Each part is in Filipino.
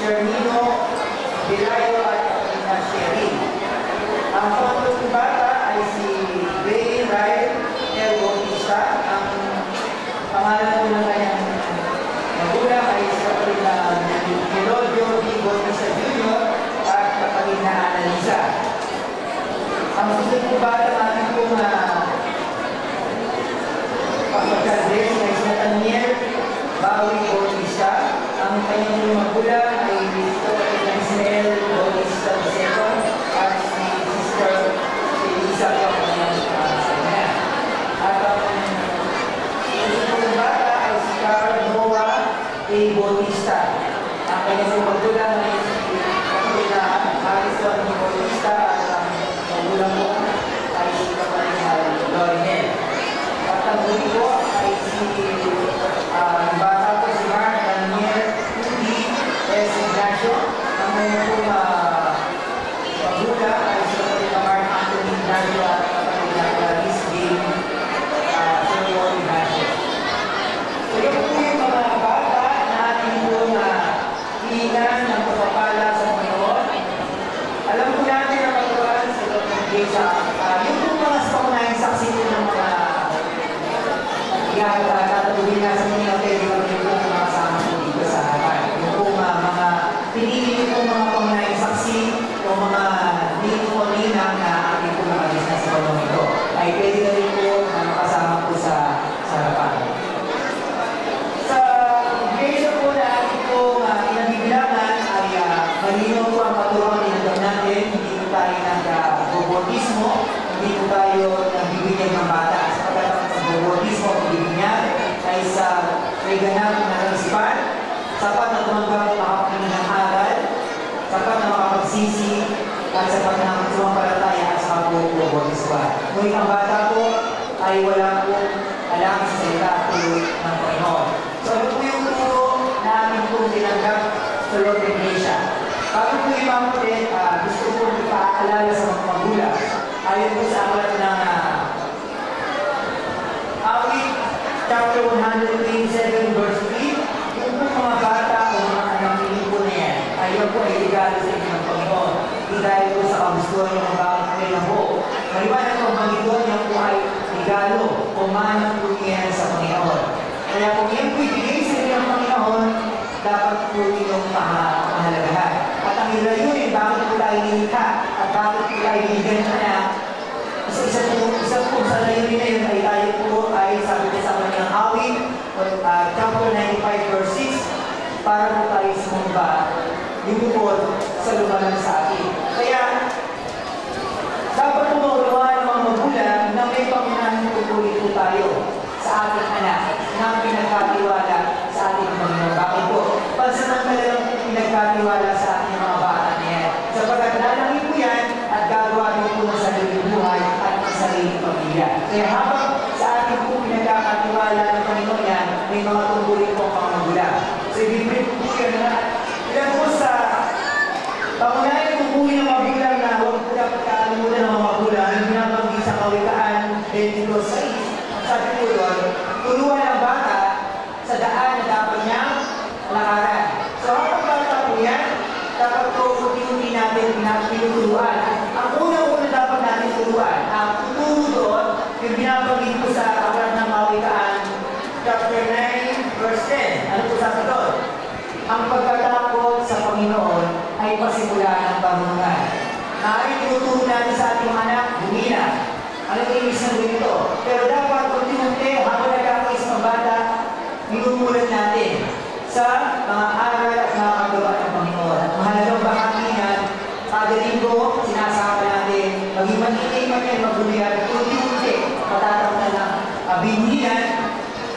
Shermino Bilayo at kapatid Sherry. Ang pangatlong bata ay si Ray Ryan El Bautista. Ang pangalan po ng kanyang magulang ay si kapatid na Melodio D. Bautista Jr. at kapatid na Annalisa. Ang susunod po bata natin po na pagkakadres ay si Nathaniel Bawi Bautista. Ang kanyang magulang ay Israel Bautista II at si Sister Elisa Kapatid. At ang susunod bata ay si Carl Noah A. Bautista. Ang kanyang magulang ay si kapatid na Harrison Bautista at ang magulang po ay si kapatid na Lorinel. At ang huli po ay si bata po si Mark Daniel Udi S. Ignacio. Ang kanyang po magulang ay si kapatid na Mark Anthony Ignacio at kapatid na Clarice Jane Senior Ignacio. So yun po yung mga bata na ating po na hihingan ng pagpapala sa Panginoon. Alam po natin ang pagpapala sa Iglesia. Yung po mga pangunahing saksi po ng mga tatatuloy na sa mga pwede kami po mga kasama po dito sa harapan. Yung po mga pinili po mga pangunahing saksi o mga dito po ninang na ating po nakalis na sa panong ito ay pwede na rin po makasama po sa harapan. Sa iglesia po na ating po inabibilangan ay malinaw po ang paturuan ninagam natin. Hindi po tayo nag-bautismo, hindi po tayo nagbibigyan ng bata. Sapagkat ang bautismo ang bibigyan ay sa may ganap na nagsipan, sapat na tumanggap makapagin ng aral, sapat na makapagsisi, at sapat na sumampalataya at sa bautismo. Ngunit ang bata po ay wala po alam sa salita at tuloy ng Panginoon. So ano po yung turo na amin po tinanggap sa Lord of Iglesia? Bago po ipamutin, gusto po ipaalala sa mga magulang. Ayon po sa aklat ng Awit, chapter 127, verse 3, yung po mga bata o mga anak po na yan, ayun po ay regalo sa inyo ng Panginoon. Hindi dahil po sa kagustuhan ng mga bagay na po. Maliwanag po, Panginoon yan po ay regalo o manang po yan sa Panginoon. Kaya kung yan po ibigay sa inyo ng Panginoon, dapat po inyong mahalagahan. At ang ilayunin, bakit po tayo nilikha at bakit po tayo binigyan ng anak, isa po sa layunin na yun ay tayo po ay sabi ko sa kanyang awit, chapter 95 verse 6, para po tayo sumumba yung bukod sa lumalang sa atin. Kaya, dapat po maulawan ng mga magulang na may pangunahing tutuloy po tayo sa ating anak na pinagkatiwala sa ating Panginoon. Bakit po? Pansamantala lang po pinagkatiwala sa ating mga bata na yan. Sapagkat lalaki po yan at gagawa niyo po ng sariling buhay at ng sariling pamilya. Kaya habang sa ating po pinagkakatiwala ng Panginoon yan, may mga tungkulin po ang mga magulang. So, ibibig po yan na ilan po sa pangunahing tungkulin ng magulang na huwag po dapat kakalimutan ng mga magulang yung binabanggit sa Kawikaan 22:6. Sabi po doon, turuan ang bata sa daan na dapat niyang lakaran. So, habang bata po yan, dapat po unti-unti natin pinuturuan. Ang unang-una dapat natin turuan, ang tuturo doon, yung binabanggit po sa aklat ng Kawikaan, chapter 9, verse 10. Ano po sabi doon? Ang pagkatakot sa Panginoon ay pasimula ng pamumunan. Maaaring tinuturo natin sa ating anak, humina. Ano yung ibig sabihin ito? Pero dapat unti-unti, habang nagkakaisip ng bata, minumulat natin sa mga aral at mga kagawa ng Panginoon. At mahalagang bahagi yan, kada linggo, sinasama natin, maging manitin man yan, magbulihan, unti-unti, patatap na lang, binhiyan,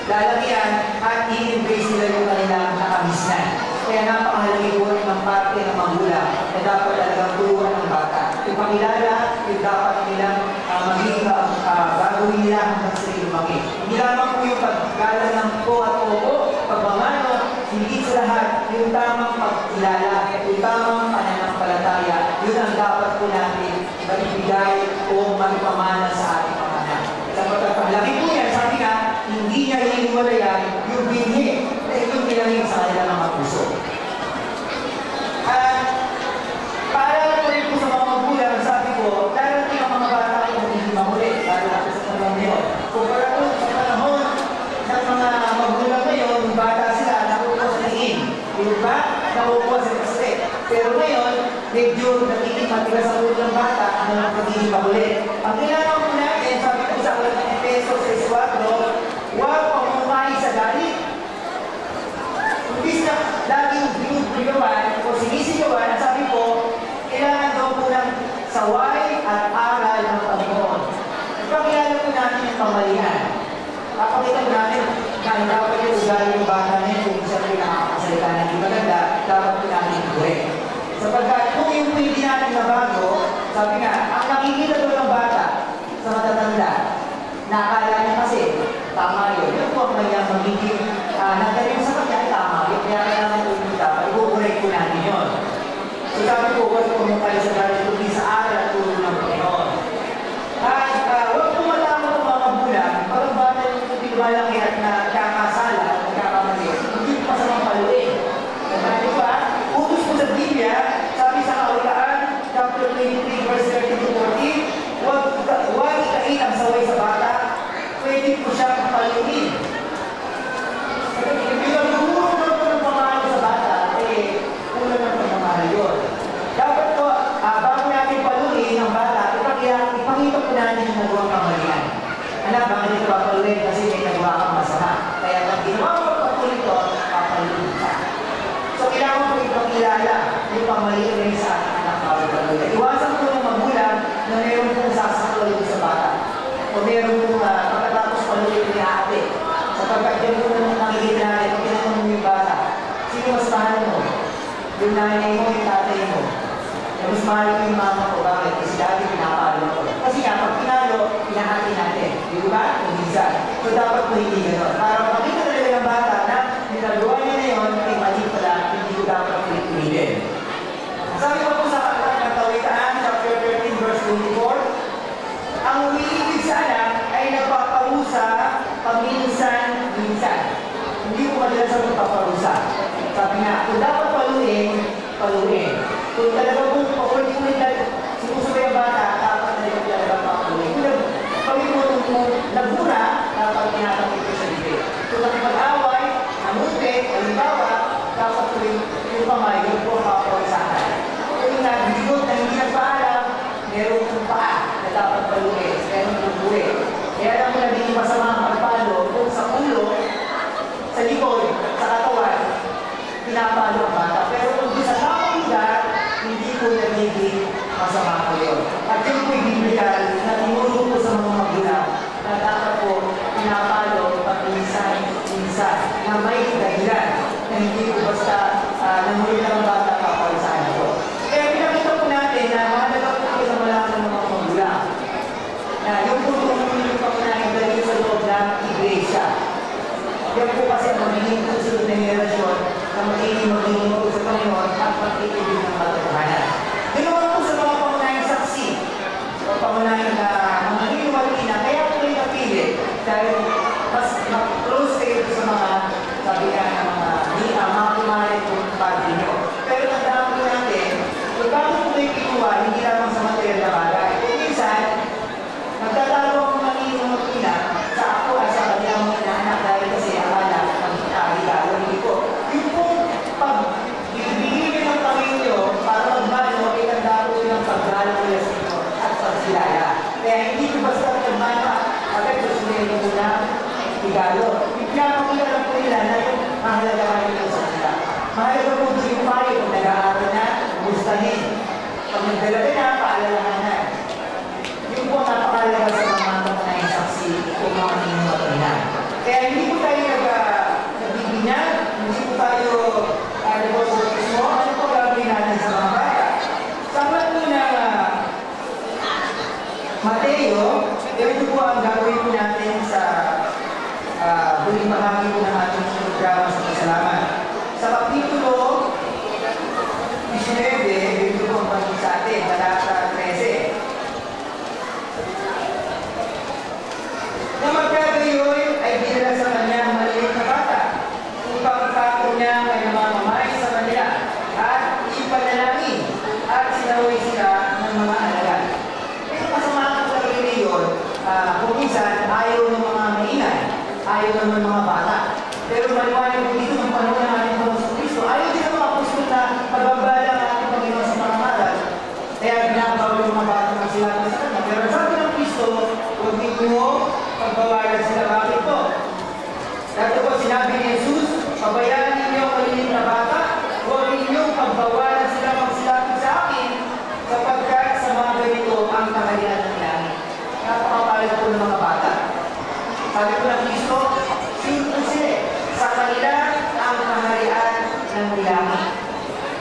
lalagyan, at i-embrace nila yung kanilang nakamisnan. Kaya napakahalaga po ng parte ng magulang na dapat talagang turuan ng bata. Yung pakilala, yung dapat nilang maging baguhin nila hanggang sila lumaki. Hindi lamang po yung paggalang ng po at opo, pagmamano, hindi sa lahat yung tamang pagkilala, yung tamang pananampalataya, yun ang dapat po natin maibigay o magpamana sa ating mga anak. Sa pagkakalaki po yan, sabi nga, hindi niya hiniwalayan yung binhi na itong pinangin sa kanila mga puso. ba? Nakukuha sa kaste. Pero ngayon, medyo nagiging matigas sa ulo ng bata, ano lang pagiging makulit. Ang kailangan po natin, sabi ko sa ulat ng Efeso 6:4, huwag pamumay sa galit. Imbis na laging binubuligawan o sinisigawan, ang sabi ko, kailangan daw po ng saway at aral ng Panginoon. Ipakilala po natin yung kamalian. Kapakita po natin na dapat yung ugali ng bata na yun, kung siya po yung nakakasalita na hindi maganda, dapat po natin i-correct. Sapagkat kung yung pwede natin na bago, sabi nga, ang nakikita doon ng bata sa matatanda, nakakala niya kasi, tama yun. Yun po ang kanyang magiging nagdaring sa kanya, ay tama yun. Kaya kailangan po yung dapat, i-correct po natin yun. So sabi ko, huwag po mong kayo sa galit, kundi sa aral at tulong ng Panginoon. At huwag po matakot ang mga magulang, pag ang bata yung hindi lumalaki at nagkakasala at nagkakamali, hindi po masamang paluin. Sabi ba, utos po sa Biblia, sabi sa Kawikaan, chapter 23, verse 13-14, huwag ikain ang saway sa bata, pwede po siya paluin. Yung guro na po ng pamahal sa bata, kulang ng pamahal yun. Dapat po, bago natin paluin ang bata, ipakita po natin yung nagawang kamalian. Anak, bakit ito papaluin? Kasi may nagawa kang masama. Kaya pag ginawa mo pagpatuloy ito, papaluin ka. So, kailangan po ipakilala yung kamalian rin sa ating anak papaluin. Iwasan po ng magulang na meron pong sasakuloy sa bata. O meron pong pagkatapos paluin ni ate. Sapagkat yun po nang nakikita natin, kung tinanong mo yung bata, sino mas mahal mo? Yung nanay mo, yung tatay mo. Mas mahal ko yung mama ko. Bakit? Kasi dati pinapalo ko. Kasi nga, pag pinalo, pinahati natin. Di ba? Kung minsan. So, dapat po hindi gano'n. Para makita talaga ng bata na ginagawa niya na yun, ay mali pala, hindi ko dapat pinipilin. Sabi ko po sa Kawikaan, chapter 13, verse 24, ang umiibig sa anak ay nagpaparusa paminsan-minsan. Hindi ko madalas ang nagpaparusa. Sabi nga, kung dapat paluin, paluin. Kung talaga kung pakulit-kulit na sinusubay ang bata, dapat talaga pakulit. Kung nagmura, dapat pinatapit ko sa bibig. Kung nakipag-away, namuti, halimbawa, dapat ko yung pamay, yung po pakulit sa akin. Kung nabigot na hindi nagpaalam, meron kong paa na dapat paluin, meron kong buwi. Kaya lang mo naging masama ang pagpalo, kung sa ulo, sa likod, sa katawan, pinapalo ang bata. Pero kung sa tamang lugar, hindi po nagiging masama po yun. At yun po'y biblikal na tinulong po sa mga magulang na dapat po pinapalo pag-minsan-minsan na may dahilan na hindi po basta namuli lang ang bata kapalisahan po. Kaya pinakita po natin na mahalaga po kayo sa malaman ng mga magulang na yung po tumulong pa po natin dahil sa loob ng iglesia. Yan po kasi ang magiging susunod na henerasyon na magiging po sa Panginoon at pag-ibig ng katotohanan. Ginawa po sa mga pangunahing saksi o pangunahing mga hinuwalin na kaya po kayo napili dahil mas close kayo sa mga sabi nga ng mga kumalit po ng pagdi nyo. Pero tandaan po natin, kung bakit po kayo kinuha, hindi lamang sa material na bagay. Kung minsan, nagtatalo ang mga hinuwalin sa ako at sa kanilang mga inaanak dahil kasi akala regalo, hindi po. Yung pong pagbibigay ng Panginoon para magmano, itandaro ng paggalo nila sa inyo at pagsilala. Kaya hindi ko basta magmano agad susunod mo na regalo. Ipinapakita lang po nila na yung mahalaga nito sa kanila. Mahalaga po doon yung payo kung nag-aaral na, gustahin. Pag nagdalaga na, paalalahan na. Yung po napakalaga sa mga pangunahing saksi kung mga ninuwag na. Kaya hindi po tayo nagbibinyag, hindi po tayo nagbosotismo, ano po gagawin natin sa mga bata? Sabat po na Mateo, ito po ang gagawin po natin sa huling bahagi po ng ating programa sa kasalaman. Sa kapitulo 19, ito po ang pagkakas sa atin, talata 13. Na magkagayon ay dinala sa kanya ang maliit na bata upang ipako niya ay namamamay sa kanila at ipanalangin at sinaway sila ng mga alaga. Ito kasama sa reliyon, kung minsan ayaw ng mga mainay, ayaw ng mga bata. po ng mga bata. Sabi po ng Kristo, simple sila. Sa kanila ang kaharian ng langit.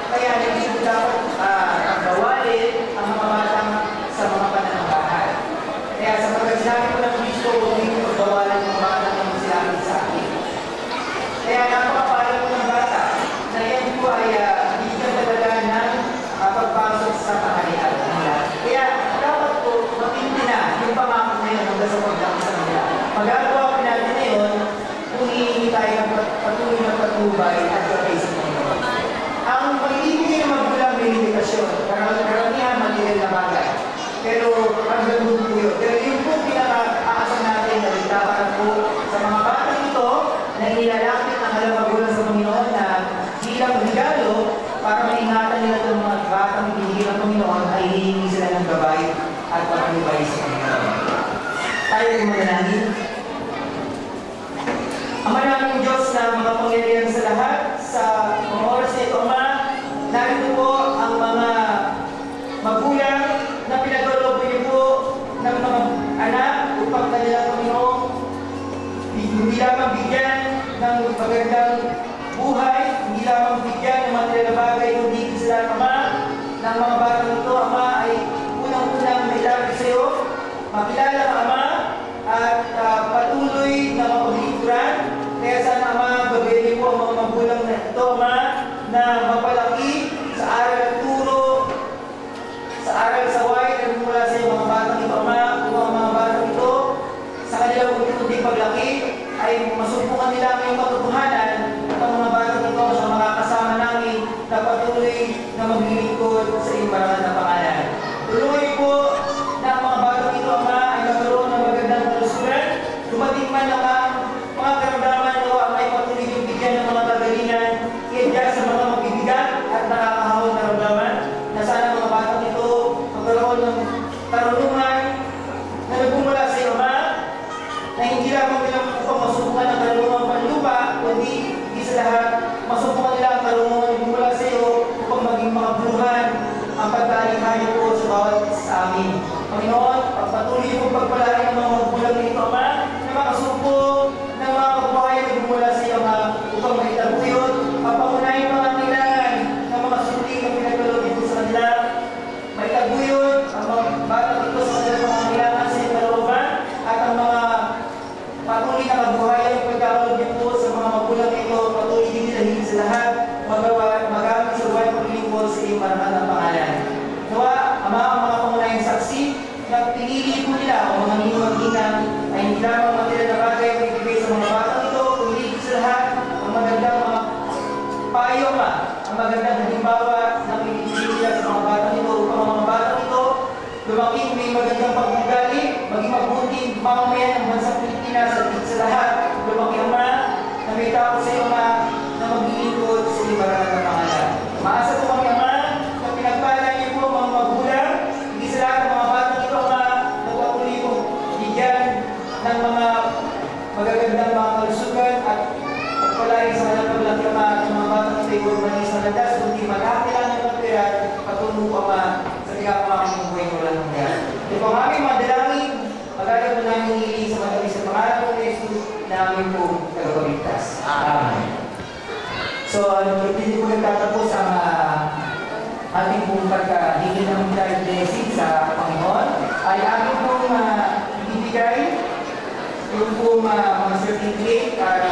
Kaya hindi po dapat pagbawalin ang mga batang sa mga pananampahan. Kaya sapagkat sinabi po ng Kristo, huwag niyo pagbawalan ng mga batang ng silangit sa akin. Kaya napakapala po ng bata na yan po ay bigyan talaga ng pagpasok sa kaharian ng langit. Kaya dapat po matindi na yung pamangkin na yun hanggang sa pagdang sa kanila. Magagawa po natin ngayon kung hihingi tayo ng patuloy na patnubay at gabay sa Panginoon. Ang pag-ibigay ng magulang may limitasyon, karamihan material na bagay. Pero hanggang doon po yun. Pero yun po pinaka-aasam natin na itaparan po sa mga batang ito na ilalapit ang alam magulang sa Panginoon na bilang regalo para maingatan nila itong mga batang binigyan ng Panginoon ay hihingi sila ng gabay at patnubay sa Panginoon. Tayo ay manalangin. Ama namin Diyos na mga pangyarihan sa lahat, sa mga oras na ito, Ama, narito po ang mga magulang na pinaglaloob niyo po ng mga anak upang kanilang Panginoon hindi lamang bigyan ng magandang buhay, hindi lamang bigyan ng material na bagay, kundi sila, Ama, ng mga batang ito, Ama, ay unang-unang may lapit sa iyo, makilala ka, Ama, at patuloy na mapaglikuran. Kaya sana, Ama, gagawin po ang mga magulang na ito, Ama, na mapalaki sa aral at turo, sa aral sa wide na mula sa iyo, mga batang ito, Ama, kung ang mga batang ito sa kanilang unti-unting paglaki ay masumpungan nila ang iyong katotohanan at ang mga batang ito sa mga kasama namin na patuloy na maglilingkod sa iyong marangal na pangalan. Tuloy po na ang mga batang ito, Ama, ay magkaroon ng magandang kalusugan. Dumating man lang ang mga karamdaman o ang ay patuloy yung bigyan ng mga kagalingan kaya sa mga magbibigat at nakakahawang karamdaman na sana mga batang ito magkaroon ng karunungan na nagmumula sa iyo, Ama, na hindi lamang bilang upang masubukan ang karunungan panlupa, kundi hindi sa lahat masubukan nila ang karunungan na nagmumula sa iyo upang maging makabuluhan ang pagkaalihayo po sa bawat sa amin. Panginoon, pagpatuloy po pagpalain ng mga magulang nito, Ama, na makasupo ng mga kababayan na nagmumula sa iyo, Ama, upang maitaguyod ang pangunahing mga kailangan ng mga suling na pinagkaloob dito sa kanila. Maitaguyod ang mga batang ito sa kanilang mga kailangan sa iyong kalooban at ang mga patuloy na kabuhayan ang pagkakaloob niyo po sa mga magulang ito, patuloy din nila higit sa lahat, magamit sa buhay paglilingkod sa iyong marangal na pangalan. Nawa, Ama, ang mga pangunahing saksi na pinili po nila o mga ninong-inang ay hindi lamang material na bagay ang ibigay sa mga batang ito, kundi higit sa lahat, ang magandang mga payo, Ama, ang magandang halimbawa na pinibigay nila sa mga batang ito upang ang mga batang ito lumaki may magandang pag-ugali, maging mabuting mamamayan ng bansang Pilipinas at higit sa lahat, lumaki, Ama, na may tao sa iyo, Ama, na maglilingkod sa iyong marangal na pangalan. Maasa po kami, Ama, na pinagpala niyo po ang mga magulang, higit sa lahat ng mga batang ito, Ama, na patuloy po bigyan ng mga magagandang mga kalusugan at pagpalain sa kanilang paglaki, Ama, at mga batang ito ay huwag manis na landas, kundi magkakilang ng pagpira at patungo po, Ama, sa pinapamakin ng buhay ko lang ng yan. Ito po ang aming mga dalangin, magagawa po namin hiling sa matamis sa pangalan ng Jesus na aming po tagapagligtas. Amen. So, hindi po nagtatapos ang ating pong pagkahingin ng blessing sa Panginoon ay ating pong ibibigay yung pong mga certificate at